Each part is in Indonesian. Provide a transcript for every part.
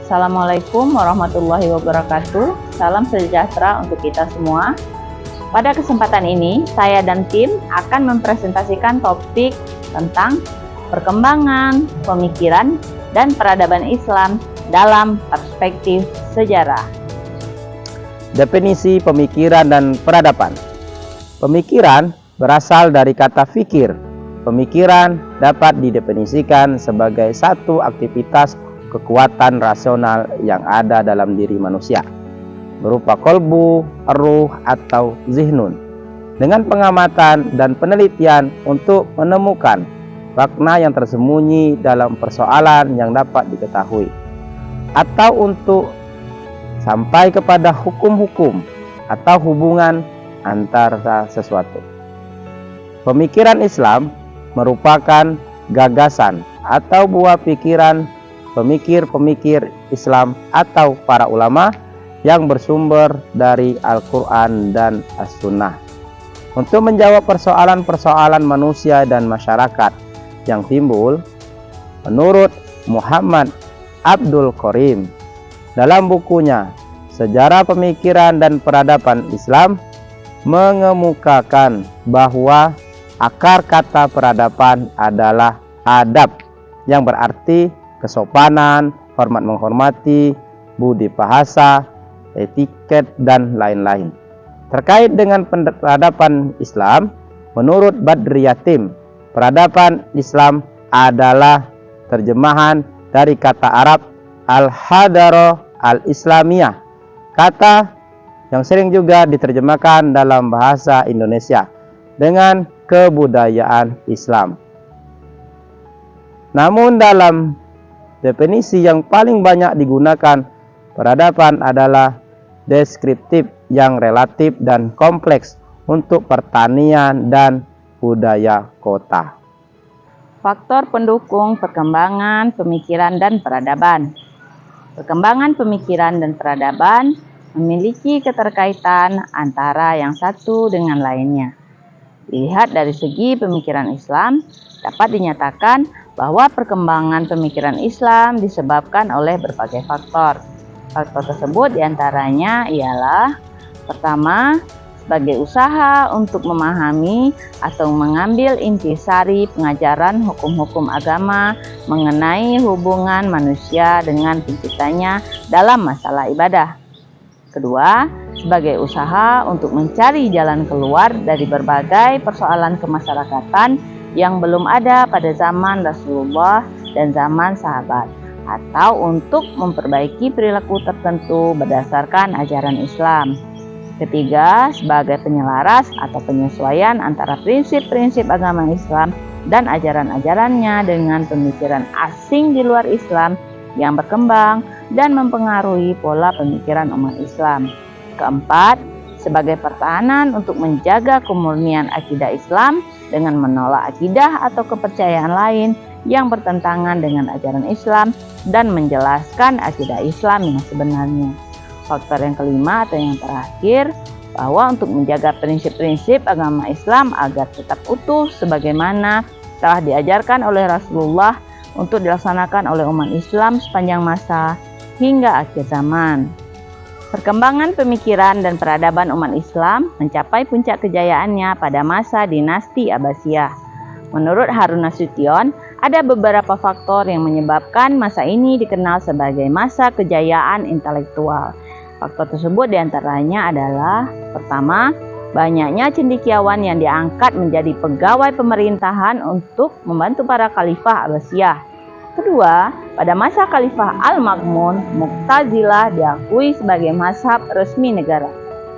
Assalamualaikum warahmatullahi wabarakatuh. Salam sejahtera untuk kita semua. Pada kesempatan ini, saya dan tim akan mempresentasikan topik tentang perkembangan, pemikiran, dan peradaban Islam dalam perspektif sejarah. Definisi pemikiran dan peradaban. Pemikiran berasal dari kata fikir. Pemikiran dapat didefinisikan sebagai satu aktivitas kekuatan rasional yang ada dalam diri manusia, berupa kolbu, ruh, atau zihnun, dengan pengamatan dan penelitian untuk menemukan makna yang tersembunyi dalam persoalan yang dapat diketahui, atau untuk sampai kepada hukum-hukum atau hubungan antara sesuatu. Pemikiran Islam merupakan gagasan atau buah pikiran pemikir-pemikir Islam atau para ulama yang bersumber dari Al-Quran dan As-Sunnah untuk menjawab persoalan-persoalan manusia dan masyarakat yang timbul. Menurut Muhammad Abdul Karim dalam bukunya Sejarah Pemikiran dan Peradaban Islam mengemukakan bahwa akar kata peradaban adalah adab, yang berarti kesopanan, hormat menghormati, budi bahasa, etiket, dan lain-lain. Terkait dengan peradaban Islam, menurut Badriyatim, peradaban Islam adalah terjemahan dari kata Arab al-hadarah al-islamiyah, kata yang sering juga diterjemahkan dalam bahasa Indonesia dengan kebudayaan Islam. Namun dalam definisi yang paling banyak digunakan, peradaban adalah deskriptif yang relatif dan kompleks untuk pertanian dan budaya kota. Faktor pendukung perkembangan pemikiran dan peradaban. Perkembangan pemikiran dan peradaban memiliki keterkaitan antara yang satu dengan lainnya. Dilihat dari segi pemikiran Islam, dapat dinyatakan bahwa perkembangan pemikiran Islam disebabkan oleh berbagai faktor. Faktor tersebut diantaranya ialah: pertama, sebagai usaha untuk memahami atau mengambil intisari pengajaran hukum-hukum agama mengenai hubungan manusia dengan penciptanya dalam masalah ibadah. Kedua, sebagai usaha untuk mencari jalan keluar dari berbagai persoalan kemasyarakatan yang belum ada pada zaman Rasulullah dan zaman sahabat, atau untuk memperbaiki perilaku tertentu berdasarkan ajaran Islam. Ketiga, sebagai penyelaras atau penyesuaian antara prinsip-prinsip agama Islam dan ajaran-ajarannya dengan pemikiran asing di luar Islam yang berkembang dan mempengaruhi pola pemikiran umat Islam. Keempat, sebagai pertahanan untuk menjaga kemurnian akidah Islam dengan menolak akidah atau kepercayaan lain yang bertentangan dengan ajaran Islam dan menjelaskan akidah Islam yang sebenarnya. Faktor yang kelima atau yang terakhir, bahwa untuk menjaga prinsip-prinsip agama Islam agar tetap utuh sebagaimana telah diajarkan oleh Rasulullah untuk dilaksanakan oleh umat Islam sepanjang masa hingga akhir zaman. Perkembangan pemikiran dan peradaban umat Islam mencapai puncak kejayaannya pada masa dinasti Abbasiyah. Menurut Harun Nasution, ada beberapa faktor yang menyebabkan masa ini dikenal sebagai masa kejayaan intelektual. Faktor tersebut diantaranya adalah: pertama, banyaknya cendekiawan yang diangkat menjadi pegawai pemerintahan untuk membantu para khalifah Abbasiyah. Kedua, pada masa Khalifah Al-Ma'mun, Mu'tazilah diakui sebagai mazhab resmi negara.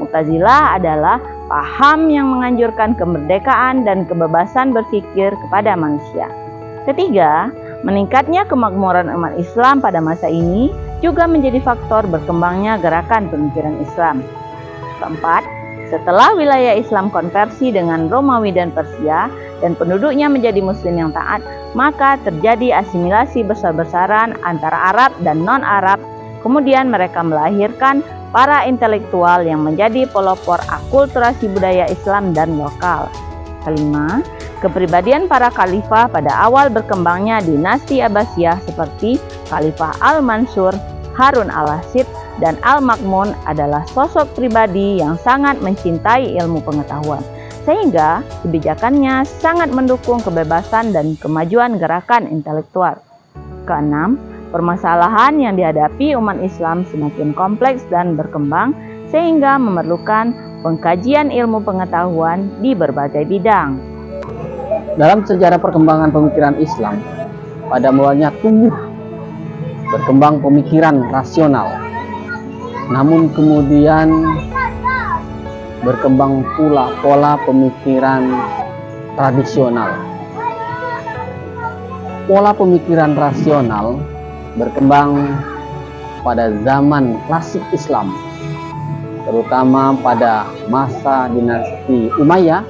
Mu'tazilah adalah paham yang menganjurkan kemerdekaan dan kebebasan berpikir kepada manusia. Ketiga, meningkatnya kemakmuran umat Islam pada masa ini juga menjadi faktor berkembangnya gerakan pemikiran Islam. Keempat, setelah wilayah Islam konversi dengan Romawi dan Persia dan penduduknya menjadi muslim yang taat, maka terjadi asimilasi besar-besaran antara Arab dan non-Arab. Kemudian mereka melahirkan para intelektual yang menjadi pelopor akulturasi budaya Islam dan lokal. Kelima, kepribadian para khalifah pada awal berkembangnya dinasti Abbasiyah seperti Khalifah Al-Mansur, Harun al-Rashid dan Al-Ma'mun adalah sosok pribadi yang sangat mencintai ilmu pengetahuan, sehingga kebijakannya sangat mendukung kebebasan dan kemajuan gerakan intelektual. Keenam, permasalahan yang dihadapi umat Islam semakin kompleks dan berkembang, sehingga memerlukan pengkajian ilmu pengetahuan di berbagai bidang. Dalam sejarah perkembangan pemikiran Islam, pada mulanya tumbuh berkembang pemikiran rasional, namun kemudian berkembang pula pola pemikiran tradisional. Pola pemikiran rasional berkembang pada zaman klasik Islam, terutama pada masa dinasti Umayyah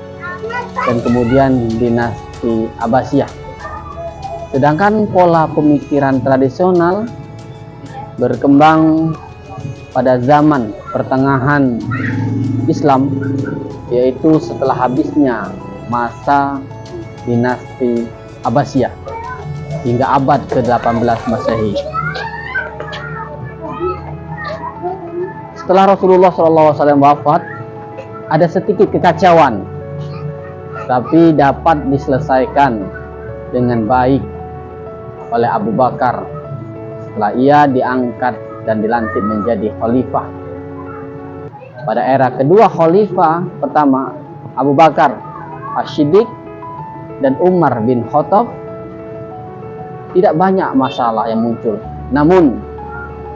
dan kemudian dinasti Abbasiyah. Sedangkan pola pemikiran tradisional berkembang pada zaman pertengahan Islam, yaitu setelah habisnya masa dinasti Abbasiyah hingga abad ke-18 Masehi. Setelah Rasulullah SAW wafat, ada sedikit kekacauan, tapi dapat diselesaikan dengan baik oleh Abu Bakar setelah ia diangkat dan dilantik menjadi khalifah. Pada era kedua khalifah pertama, Abu Bakar As-Siddiq dan Umar bin Khattab, tidak banyak masalah yang muncul. Namun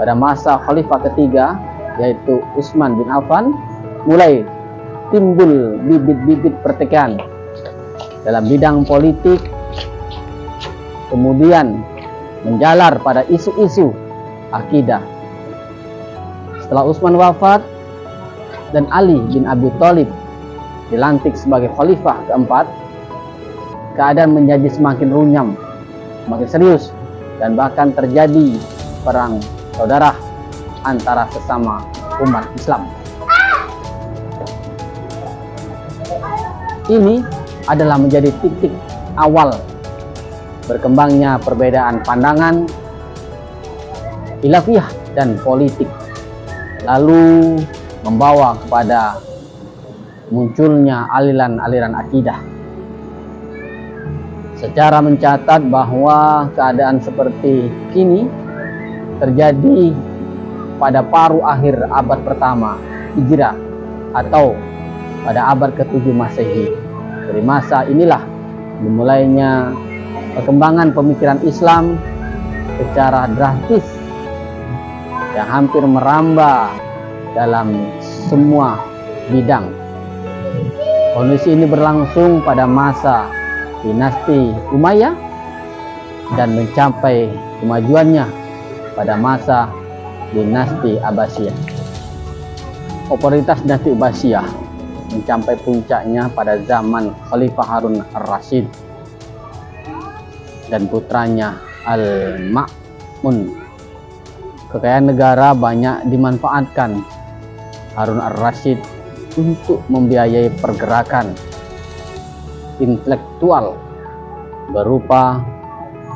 pada masa khalifah ketiga, yaitu Utsman bin Affan, mulai timbul bibit-bibit pertikaian dalam bidang politik, kemudian menjalar pada isu-isu akidah. Setelah Utsman wafat dan Ali bin Abi Thalib dilantik sebagai khalifah keempat, keadaan menjadi semakin runyam, semakin serius, dan bahkan terjadi perang saudara antara sesama umat Islam. Ini adalah menjadi titik awal berkembangnya perbedaan pandangan khilafiyah dan politik, lalu membawa kepada munculnya aliran-aliran akidah. Secara mencatat bahwa keadaan seperti ini terjadi pada paruh akhir abad pertama Hijrah atau pada abad ke-7 Masehi. Dari masa inilah dimulainya perkembangan pemikiran Islam secara drastis yang hampir merambah dalam semua bidang. Kondisi ini berlangsung pada masa dinasti Umayyah dan mencapai kemajuannya pada masa dinasti Abbasiyah. Otoritas dinasti Abbasiyah mencapai puncaknya pada zaman Khalifah Harun al-Rashid dan putranya Al-Ma'mun. Kekayaan negara banyak dimanfaatkan Harun al-Rashid untuk membiayai pergerakan intelektual berupa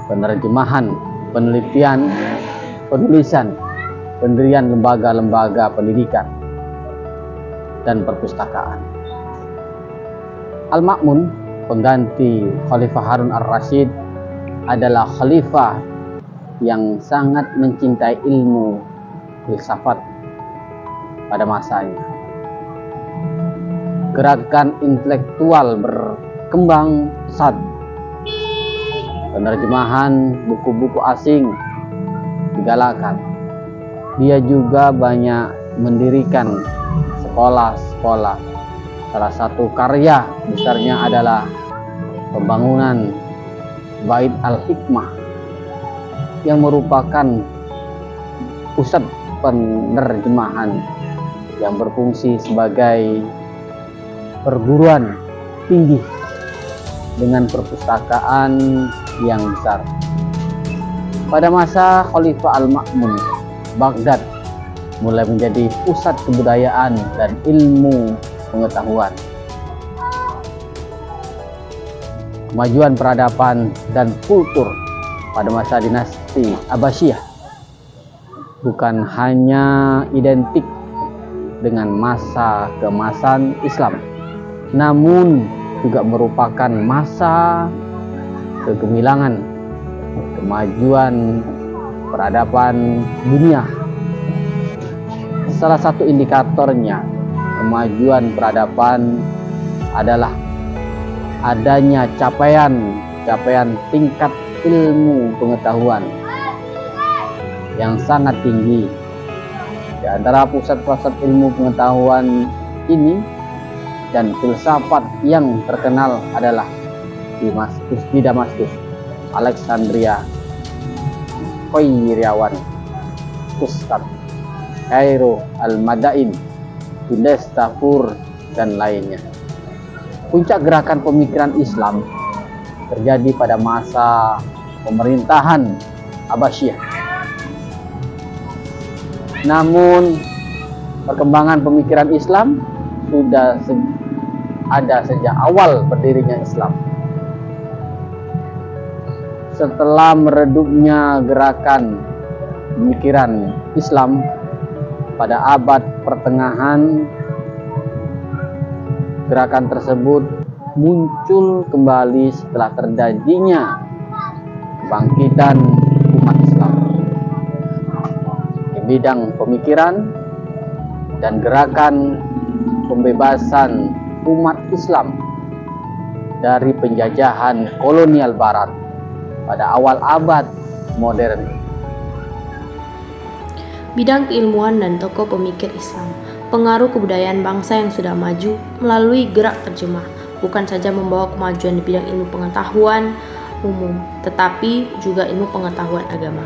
penerjemahan, penelitian, penulisan, pendirian lembaga-lembaga pendidikan, dan perpustakaan. Al-Ma'mun, pengganti Khalifah Harun al-Rashid, adalah khalifah yang sangat mencintai ilmu filsafat pada masanya. Gerakan intelektual berkembang pesat. Penerjemahan buku-buku asing digalakan. Dia juga banyak mendirikan sekolah-sekolah. Salah satu karya besarnya adalah pembangunan Bait Al-Hikmah yang merupakan pusat penerjemahan yang berfungsi sebagai perguruan tinggi dengan perpustakaan yang besar. Pada masa Khalifah Al-Ma'mun, Baghdad mulai menjadi pusat kebudayaan dan ilmu pengetahuan. Kemajuan peradaban dan kultur pada masa dinasti Abbasiyah bukan hanya identik dengan masa keemasan Islam, namun juga merupakan masa kegemilangan, kemajuan peradaban dunia. Salah satu indikatornya kemajuan peradaban adalah adanya capaian tingkat ilmu pengetahuan yang sangat tinggi. Di antara pusat-pusat ilmu pengetahuan ini dan filsafat yang terkenal adalah di Damaskus, Alexandria, Qairawan, Fustat, Kairo, Al-Madain, Tundestafur, dan lainnya. Puncak gerakan pemikiran Islam terjadi pada masa pemerintahan Abbasiyah. Namun perkembangan pemikiran Islam sudah ada sejak awal berdirinya Islam. Setelah meredupnya gerakan pemikiran Islam pada abad pertengahan, gerakan tersebut muncul kembali setelah terjadinya kebangkitan umat Islam di bidang pemikiran dan gerakan pembebasan umat Islam dari penjajahan kolonial Barat pada awal abad modern. Bidang keilmuan dan tokoh pemikir Islam, pengaruh kebudayaan bangsa yang sudah maju melalui gerak terjemah, bukan saja membawa kemajuan di bidang ilmu pengetahuan umum, tetapi juga ilmu pengetahuan agama.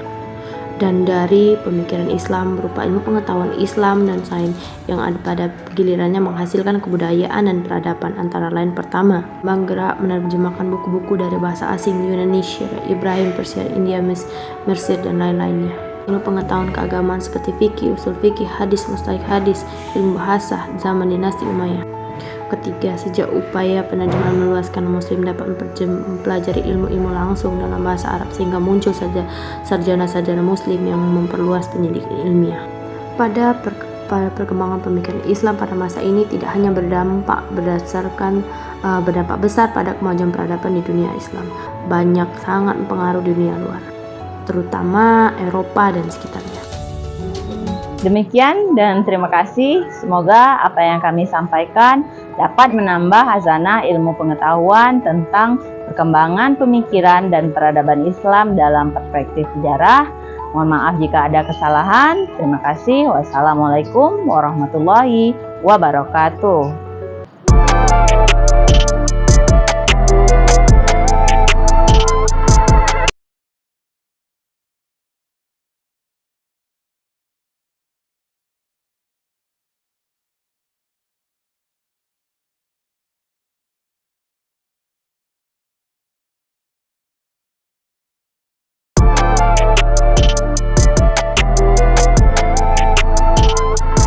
Dan dari pemikiran Islam berupa ilmu pengetahuan Islam dan sains yang ada pada gilirannya menghasilkan kebudayaan dan peradaban, antara lain pertama, bergerak menerjemahkan buku-buku dari bahasa asing Yunani, Syria, Ibrani, Persia, India, Mesir, dan lain-lainnya. Ilmu pengetahuan keagamaan seperti fikih, usul fikih, hadis, mustalahi hadis, ilmu bahasa zaman dinasti Umayyah. Ketiga, sejak upaya penerjemahan meluaskan, Muslim dapat mempelajari ilmu-ilmu langsung dalam bahasa Arab sehingga muncul saja sarjana-sarjana Muslim yang memperluas penyelidikan ilmiah. Pada perkembangan pemikiran Islam pada masa ini tidak hanya berdampak besar pada kemajuan peradaban di dunia Islam, banyak sangat mempengaruhi dunia luar, terutama Eropa dan sekitarnya. Demikian dan terima kasih. Semoga apa yang kami sampaikan dapat menambah hazanah ilmu pengetahuan tentang perkembangan pemikiran dan peradaban Islam dalam perspektif sejarah. Mohon maaf jika ada kesalahan. Terima kasih. Wassalamualaikum warahmatullahi wabarakatuh.